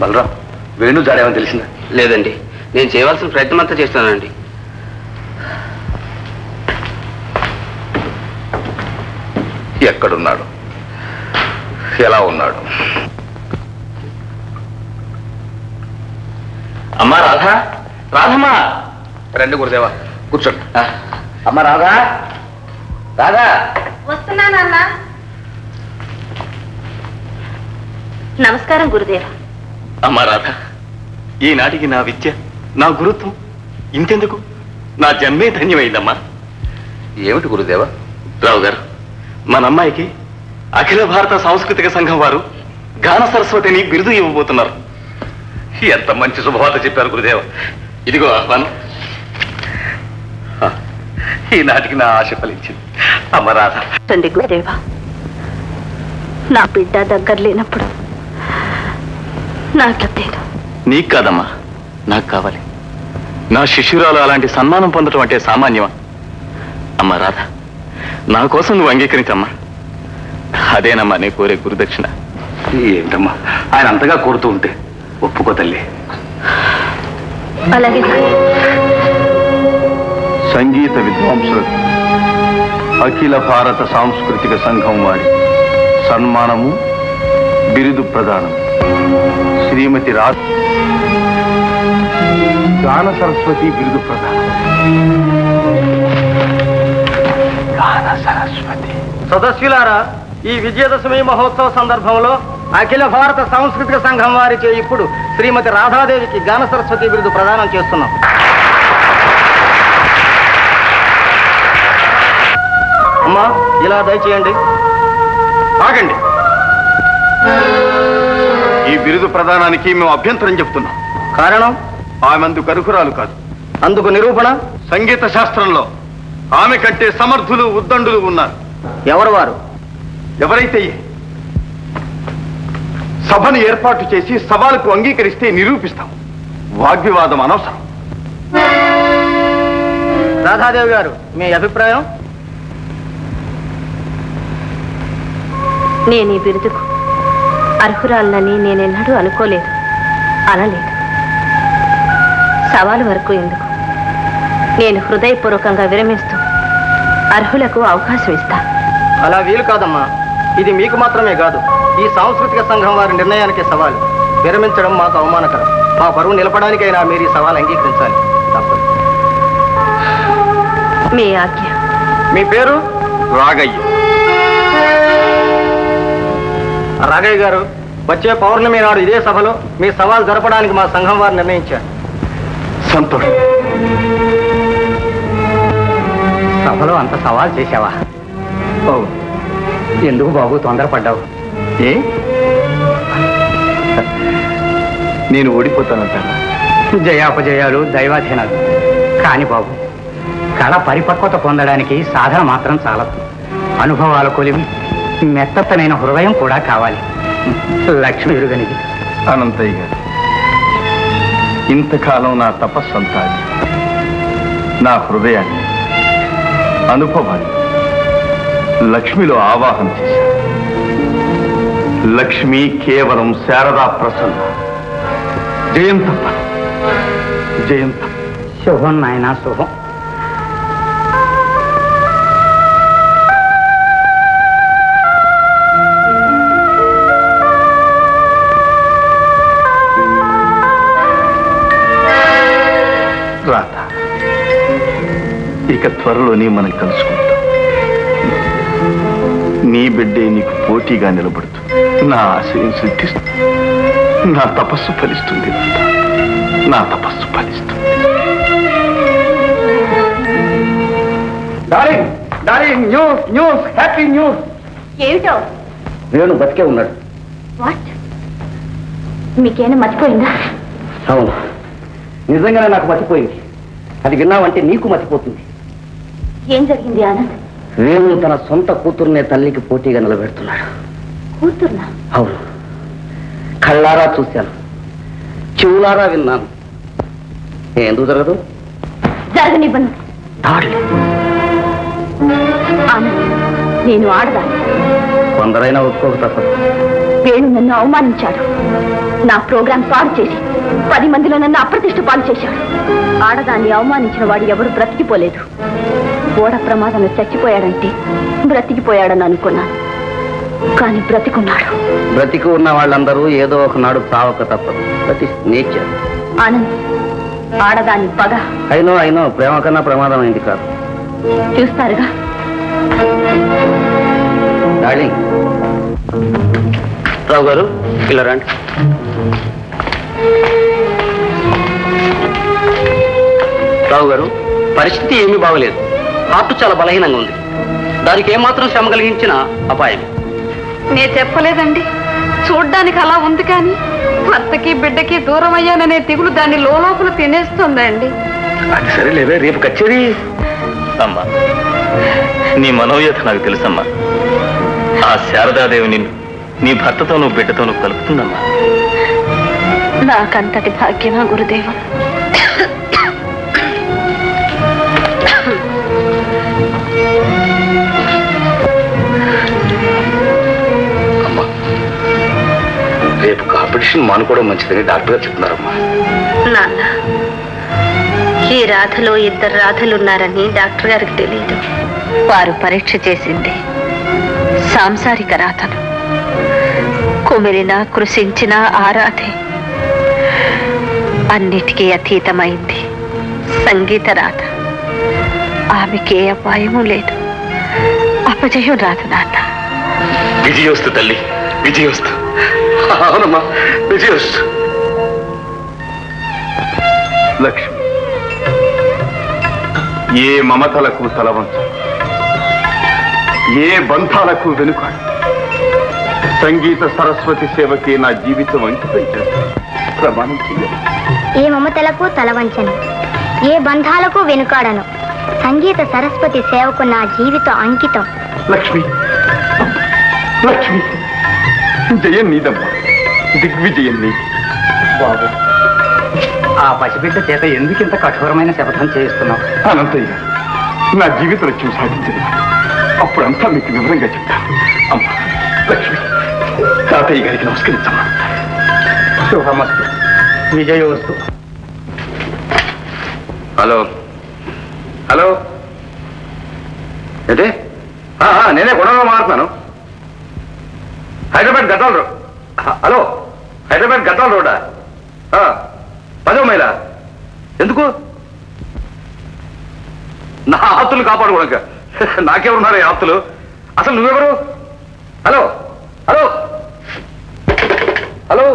బలరాం, వేణు జాడేమని తెలిసిందా? లేదండి, నేను చేయవలసిన ప్రయత్నం అంతా చేస్తానండి. ఎక్కడున్నాడు? ఎలా ఉన్నాడు? అమ్మా రాధా, రాధమ్మా. రండి గురుదేవా, కూర్చోండి. అమ్మ రాధా, రాధా. వస్తున్నానన్నా. నమస్కారం గురుదేవా. అమ్మా రాధా, ఈనాటికి నా విద్య, నా గురుత్వం ఇంతెందుకు, నా జన్మే ధన్యమైందమ్మా. ఏమిటి గురుదేవా? రావు గారు, మన అమ్మాయికి అఖిల భారత సాంస్కృతిక సంఘం వారు గాన సరస్వతిని బిరుదు ఇవ్వబోతున్నారు. ఎంత మంచి శుభవార్త చెప్పారు గురుదేవ. ఇదిగో ఆహ్వానం. ఈనాటికి నా ఆశ ఫలించింది. అమరాధ. తండ్రి గురుదేవా, నా బిడ్డ దగ్గర లేనప్పుడు నాకేదో. నీకు కాదమ్మా, నాకు కావాలి. నా శిష్యురాలు అలాంటి సన్మానం పొందటం అంటే సామాన్యమా? అమ్మా రాధ, నా కోసం నువ్వు అంగీకరించమ్మా. అదేనమ్మా నీ కోరే గురుదక్షిణ. ఏంటమ్మా ఆయన అంతగా కోరుతూ ఉంటే ఒప్పుకో తల్లి. అలాగే. సంగీత విద్వాంసులకు అఖిల భారత సాంస్కృతిక సంఘం వారి సన్మానము, బిరుదు ప్రదానం. శ్రీమతి రాధ గాన సరస్వతి బిరుదు ప్రదానం. గాన సరస్వతి. సదస్సులారా, ఈ విజయదశమి మహోత్సవ సందర్భంలో అఖిల భారత సాంస్కృతిక సంఘం వారిచే ఇప్పుడు శ్రీమతి రాధాదేవికి గాన సరస్వతి బిరుదు ప్రదానం చేస్తున్నాం. అమ్మా, ఇలా దయచేయండి. ఆగండి. ఈ బిరుదు ప్రదానానికి మేము అభ్యంతరం చెప్తున్నాం. కారణం? ఆమె అందుకు అర్హురాలు కాదు. అందుకు నిరూపణ? సంగీత శాస్త్రంలో ఆమె కంటే సమర్థులు, ఉద్దండులు ఉన్నారు. ఎవరు వారు? ఎవరైతే సభను ఏర్పాటు చేసి సవాలుకు అంగీకరిస్తే నిరూపిస్తాం. వాగ్వివాదం అనవసరం. రాధాదేవి గారు, మీ అభిప్రాయం? నేను ఈ బిరుదుకు అర్హురాలనని నేనెన్నడూ అనుకోలేదు, అనలేదు. సవాలు వరకు ఎందుకు, నేను హృదయపూర్వకంగా విరమిస్తూ అర్హులకు అవకాశం ఇస్తా. అలా వీలు కాదమ్మా. ఇది మీకు మాత్రమే కాదు, ఈ సాంస్కృతిక సంఘం వారి నిర్ణయానికి సవాలు. విరమించడం మాకు అవమానకరం. మా పరువు నిలపడానికైనా మీరు ఈ సవాలు అంగీకరించాలి. తప్పదు. మీ ఆజ్ఞ. మీ పేరు? రాగయ్య. రాఘయ్య గారు, వచ్చే పౌర్ణమి నాడు ఇదే సభలో మీ సవాల్ జరపడానికి మా సంఘం వారు నిర్ణయించారు. సంతోషం. సభలో అంత సవాల్ చేశావా? బాబు, ఎందుకు బాబు తొందరపడ్డావు? ఏ నేను ఓడిపోతానంటారా? జయాపజయాలు దైవాధీనాలు. కాని బాబు, కళ పరిపక్వత పొందడానికి సాధన మాత్రం చాలదు. అనుభవాల కొలివి, మెత్తనైన హృదయం కూడా కావాలి. లక్ష్మి ఎరుగనిది. అనంతయ్య గారు, ఇంతకాలం నా తపస్సంతా నా హృదయాన్ని, అనుభవాన్ని లక్ష్మిలో ఆవాహన చేశాను. లక్ష్మి కేవలం శారదా ప్రసన్న. జయం తప్ప, జయం తప్ప. శుభం నాయనా, శుభం. రాధ, ఇక త్వరలోనే మనం కలుసుకుంటాం. నీ బిడ్డే నీకు పోటీగా నిలబడుతూ నా ఆశయం సిద్ధిస్తుంది. నా తపస్సు ఫలిస్తుంది. నా తపస్సు ఫలిస్తుంది. Darling, darling, news, news, happy news. ఏమిటో? వేణు బతికే ఉన్నాడు. వాట్? మీకేనా మర్చిపోయిందా? అవును, నిజంగానే నాకు మర్చిపోయింది. అది విన్నావంటే నీకు మర్చిపోతుంది. ఏం జరిగింది ఆనంద్? వేణు తన సొంత కూతుర్నే తల్లికి పోటీగా నిలబెడుతున్నాడు. కూతుర్నా? అవును, కళ్ళారా చూశాను, చెవులారా విన్నాను. ఎందుకు జరగదు? జరగనివ్వను. ఆనంద్, నేను ఆడదా. కొందరైనా ఒప్పుకోక తప్పదు. వేణు నన్ను అవమానించాడు. నా ప్రోగ్రాం పాడు చేసి 10 మందిలో నన్ను అప్రతిష్ట పాలు చేశాడు. ఆడదాన్ని అవమానించిన వాడు ఎవరు బ్రతికిపోలేదు. ఓడ ప్రమాదంలో చచ్చిపోయాడంటే బ్రతికిపోయాడని అనుకున్నాను, కానీ బ్రతికున్నాడు. బ్రతికి ఉన్న వాళ్ళందరూ ఏదో ఒకనాడు చావక తప్పదు. That is nature. ఆనంద్, ఆడదాని పగ అయినో ప్రేమ కన్నా ప్రమాదం అయింది కాదు. చూస్తారుగా. డార్లింగ్, రావు గారు ఇలా రండి. రావు గారు, పరిస్థితి ఏమీ బాగలేదు. హార్ట్ చాలా బలహీనంగా ఉంది. దానికి ఏమాత్రం శ్రమ కలిగించిన అపాయం. నేను చెప్పలేదండి, చూడ్డానికి అలా ఉంది, కానీ భర్తకి బిడ్డకి దూరం అయ్యాననే దిగులు దాన్ని లోపల తినేస్తుందండి. అది సరేలేవే, రేపు కచేరీ. అమ్మా, నీ మనోవ్యత నాకు తెలుసమ్మా. ఆ శారదాదేవి నిన్ను నీ భర్తతోనూ బిడ్డతోనూ కలుపుతుందమ్మా. నాకంతటి భాగ్యమా గురుదేవ? అమ్మా, రేపు కాంపిటీషన్ మానుకోవడం మంచిదని డాక్టర్ గారు చెప్తున్నారమ్మా. నాన్న, ఈ రాధలో 2 రాధలున్నారని డాక్టర్ గారికి తెలియదు. వారు పరీక్ష చేసింది సాంసారిక రాధను. కుమిరినా కృషించిన ఆరాధే అన్నిటికీ అతీతమైంది సంగీత రాధ. ఆమెకే అపాయము లేదు, అపజయం రాదు నాన్న. విజయోస్తు తల్లి, విజయోస్తు. అవునమ్మా, విజయోస్తు. లక్ష్మి, ఏ మమతలకు తలవంచ, ఏ బంధాలకు వెనుకాడు. సంగీత సరస్వతి సేవకి నా జీవితం అంకితం చేస్తాను. ప్రమాణం చేయాలి. ఏ మమతలకు తలవంచను, ఏ బంధాలకు వెనుకాడను. సంగీత సరస్వతి సేవకు నా జీవితం అంకితం. లక్ష్మి, లక్ష్మి, జయం నీదమ్మా, దిగ్విజయం నీది. బాబు, ఆ పసిబిడ్డ చేత ఎందుకు ఇంత కఠోరమైన శపథం చేయిస్తున్నావు? అనంతయ్య, నా జీవిత లక్ష్యం సాధించింది. అప్పుడంతా మీకు వివరంగా చెప్తాను. అమ్మా లక్ష్మి, తాతయ్య గారికి నమస్కరించమ్మా. శుభమస్తు, విజయోస్తు. హలో హలో, ఏంటి? నేనే గొడవలో మారుతున్నాను. హైదరాబాద్ గద్వాల రోడ్. హలో, హైదరాబాద్ గద్వాల రోడ్డా? 10వ మైల. ఎందుకు? నా ఆస్తులు కాపాడుకోవడానికి. నాకెవరున్నారు ఈ ఆస్తులు? అసలు నువ్వెవరు? Hello hello hello,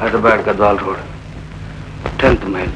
Hyderabad Gadwal road, 10th mile.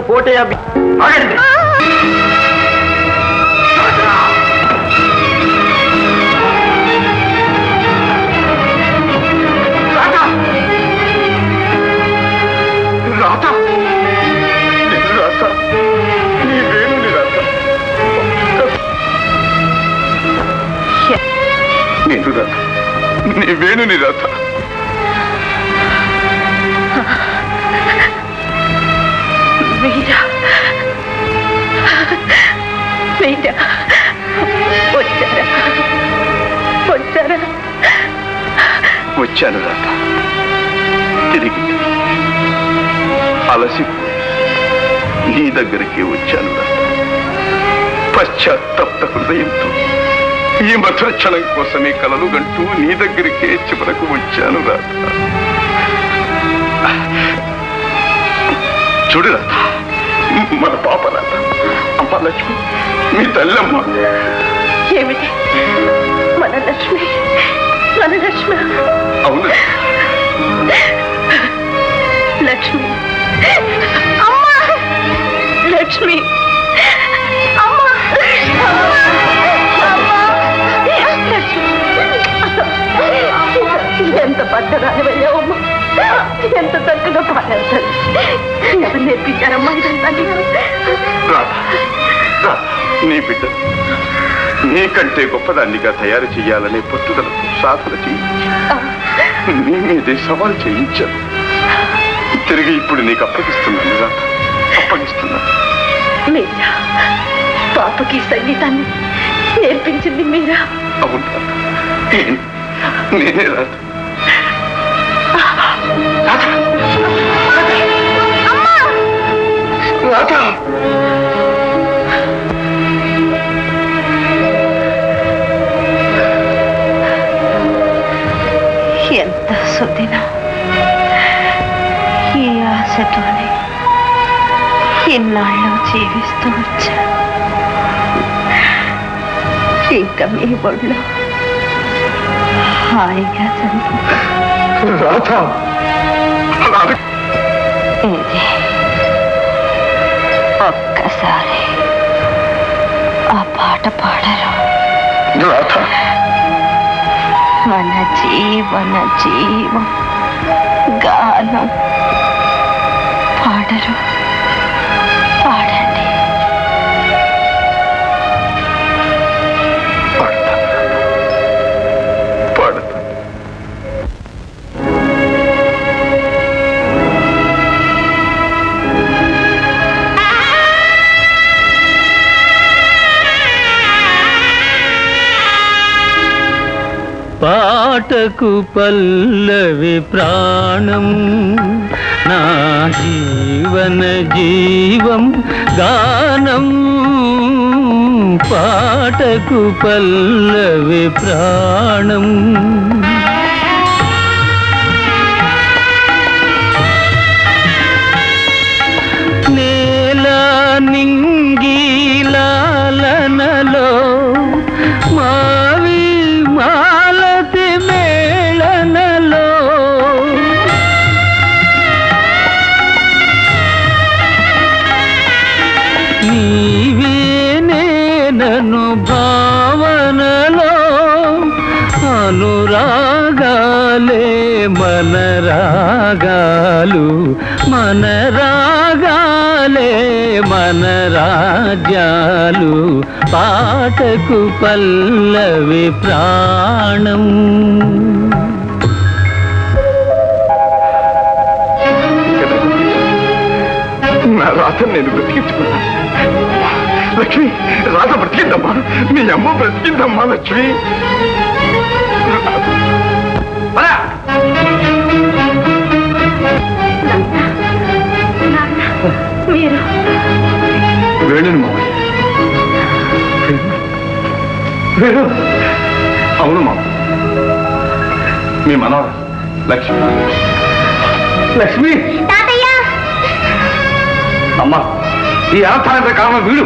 పోటీ ఆగండి. రాత రాత నీ వేణుని రాత నేను రాత నీ వేణుని రాత వీరా వీరా వచ్చారా వచ్చారా వచ్చాను రాత తిరిగి అలసిపోయి నీ దగ్గరికి వచ్చాను రాత పశ్చాత్తప్త హృదయంతో ఈ మధుర క్షణం కోసమే కలలు గంటూ నీ దగ్గరికే చివరకు వచ్చాను రాత చూడు రాత మన పాప రాత అమ్మ లక్ష్మి మీ తల్లమ్మ ఏమిటి మన లక్ష్మి అవును లక్ష్మి అమ్మా లక్ష్మి అమ్మా ఎంత పట్టరాని వెళ్ళావమ్మా ఎంత చక్కగా పాడారు ఎవరు నేర్పించారమ్మా ఇదంతా నీ బిడ్డ నీకంటే గొప్పదాన్నిగా తయారు చేయాలనే పట్టుదలకు సాధన చేయించి నీ మీదే సవాల్ చేయించాను తిరిగి ఇప్పుడు నీకు అప్పగిస్తున్నాను రాత అప్పగిస్తున్నాను మీరా పాపకి సంగీతాన్ని నేర్పించింది మీరా అవును రాత నేనే రాత రాత ఎంత సుదినం ఈ ఆశతోనే ఇన్నాళ్ళు జీవిస్తూ వచ్చా ఇంకా మీ ఒళ్ళో హాయిగా ఇది ఒక్కసారి ఆ పాట పాడరు మన జీవన జీవం గానం పాడరు పాడండి పాటకు పల్లవి ప్రాణం నా జీవన జీవం గానం పాటకు పల్లవి ప్రాణం నేల నింగిలాలనలో మావి మాలతి మేళనలో నీవే నేనను భావనలో అనురాగాలే మన రాగాలు మన రాగాలే మన రాజ్యాలు పాటకు పల్లవి ప్రాణం నా రాత నేను బ్రతికించుకున్నాను లక్ష్మి రాత బ్రతికిందమ్మా మీ అమ్మ బ్రతికిందమ్మా లక్ష్మి మీరు వేణుని మామయ్య వేణు అవును మామ మీ మనవర లక్ష్మి లక్ష్మి అమ్మా ఈ ఆస్థానానికి కారణం వీడు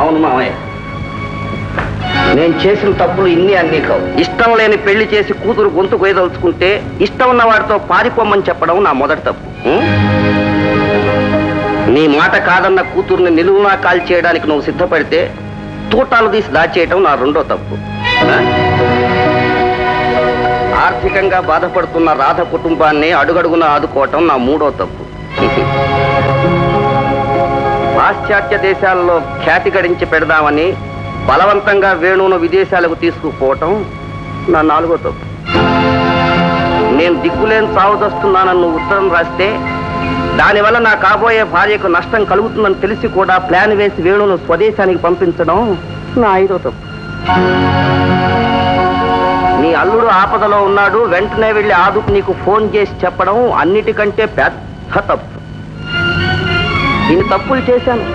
అవును మామయ్య నేను చేసిన తప్పులు ఇన్ని అన్నీ కావు ఇష్టం లేని పెళ్లి చేసి కూతురు గొంతు కొయ్యదలుచుకుంటే ఇష్టం ఉన్న వాడితో పారిపోమని చెప్పడం నా మొదటి తప్పు నీ మాట కాదన్న కూతుర్ని నిలువునా కాల్ చేయడానికి నువ్వు సిద్ధపడితే తూటాలు తీసి దాచేయటం నా రెండో తప్పు. ఆర్థికంగా బాధపడుతున్న రాధ కుటుంబాన్ని అడుగడుగున ఆదుకోవటం నా మూడో తప్పు. పాశ్చాత్య దేశాల్లో ఖ్యాతి గడించి పెడదామని బలవంతంగా వేణువును విదేశాలకు తీసుకుపోవటం నా నాలుగో తప్పు. నేను దిక్కులేని సాగుదస్తున్నానని నువ్వు ఉత్తరం రాస్తే దానివల్ల నా కాబోయే భార్యకు నష్టం కలుగుతుందని తెలిసి కూడా ప్లాన్ వేసి వేణువును స్వదేశానికి పంపించడం నా ఐదో తప్పు. నీ అల్లుడు ఆపదలో ఉన్నాడు, వెంటనే వెళ్ళి ఆదుకు నీకు ఫోన్ చేసి చెప్పడం అన్నిటికంటే పెద్ద తప్పు. ఇన్ని తప్పులు చేశాను,